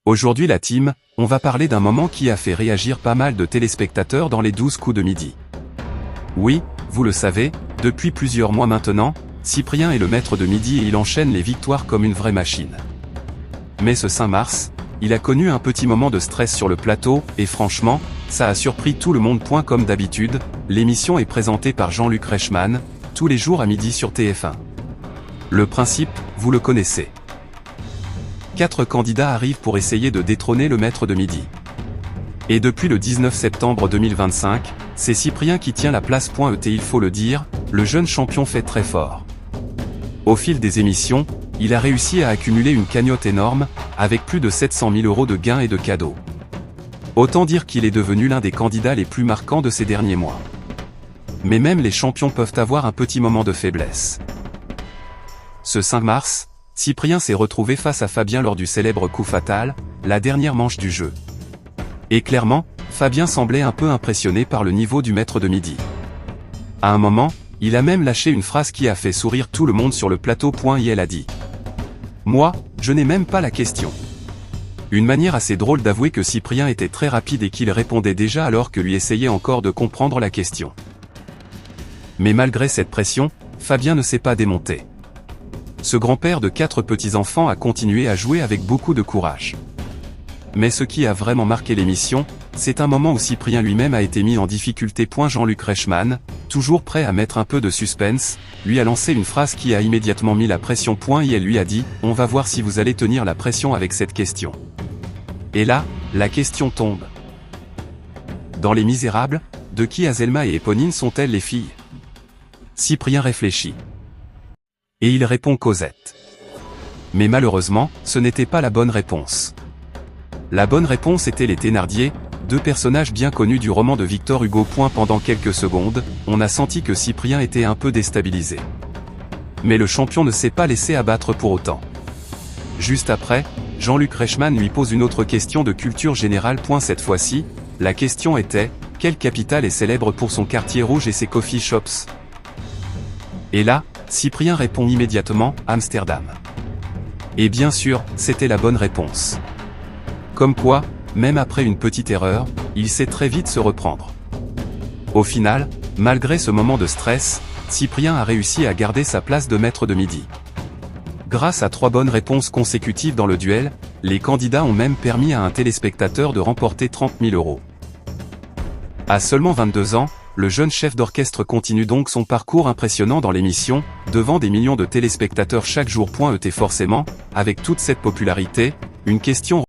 Aujourd'hui la team, on va parler d'un moment qui a fait réagir pas mal de téléspectateurs dans les 12 coups de midi. Oui, vous le savez, depuis plusieurs mois maintenant, Cyprien est le maître de midi et il enchaîne les victoires comme une vraie machine. Mais ce 5 mars, il a connu un petit moment de stress sur le plateau, et franchement, ça a surpris tout le monde. Comme d'habitude, l'émission est présentée par Jean-Luc Reichmann, tous les jours à midi sur TF1. Le principe, vous le connaissez. 4 candidats arrivent pour essayer de détrôner le maître de midi. Et depuis le 19 septembre 2025, c'est Cyprien qui tient la place. Il faut le dire, le jeune champion fait très fort. Au fil des émissions, il a réussi à accumuler une cagnotte énorme, avec plus de 700 000 € de gains et de cadeaux. Autant dire qu'il est devenu l'un des candidats les plus marquants de ces derniers mois. Mais même les champions peuvent avoir un petit moment de faiblesse. Ce 5 mars, Cyprien s'est retrouvé face à Fabien lors du célèbre coup fatal, la dernière manche du jeu. Et clairement, Fabien semblait un peu impressionné par le niveau du maître de midi. À un moment, il a même lâché une phrase qui a fait sourire tout le monde sur le plateau. Il a dit « Moi, je n'ai même pas la question ». Une manière assez drôle d'avouer que Cyprien était très rapide et qu'il répondait déjà alors que lui essayait encore de comprendre la question. Mais malgré cette pression, Fabien ne s'est pas démonté. Ce grand-père de 4 petits-enfants a continué à jouer avec beaucoup de courage. Mais ce qui a vraiment marqué l'émission, c'est un moment où Cyprien lui-même a été mis en difficulté. Jean-Luc Reichmann, toujours prêt à mettre un peu de suspense, lui a lancé une phrase qui a immédiatement mis la pression. Et elle lui a dit « On va voir si vous allez tenir la pression avec cette question ». Et là, la question tombe. Dans Les Misérables, de qui Azelma et Éponine sont-elles les filles? Cyprien réfléchit. Et il répond Cosette. Mais malheureusement, ce n'était pas la bonne réponse. La bonne réponse était les Thénardier, 2 personnages bien connus du roman de Victor Hugo. Pendant quelques secondes, on a senti que Cyprien était un peu déstabilisé. Mais le champion ne s'est pas laissé abattre pour autant. Juste après, Jean-Luc Reichmann lui pose une autre question de culture générale. Cette fois-ci, la question était « Quelle capitale est célèbre pour son quartier rouge et ses coffee shops ?» Et là, Cyprien répond immédiatement « Amsterdam ». Et bien sûr, c'était la bonne réponse. Comme quoi, même après une petite erreur, il sait très vite se reprendre. Au final, malgré ce moment de stress, Cyprien a réussi à garder sa place de maître de midi. Grâce à 3 bonnes réponses consécutives dans le duel, les candidats ont même permis à un téléspectateur de remporter 30 000 €. À seulement 22 ans, le jeune chef d'orchestre continue donc son parcours impressionnant dans l'émission, devant des millions de téléspectateurs chaque jour. Forcément, avec toute cette popularité, une question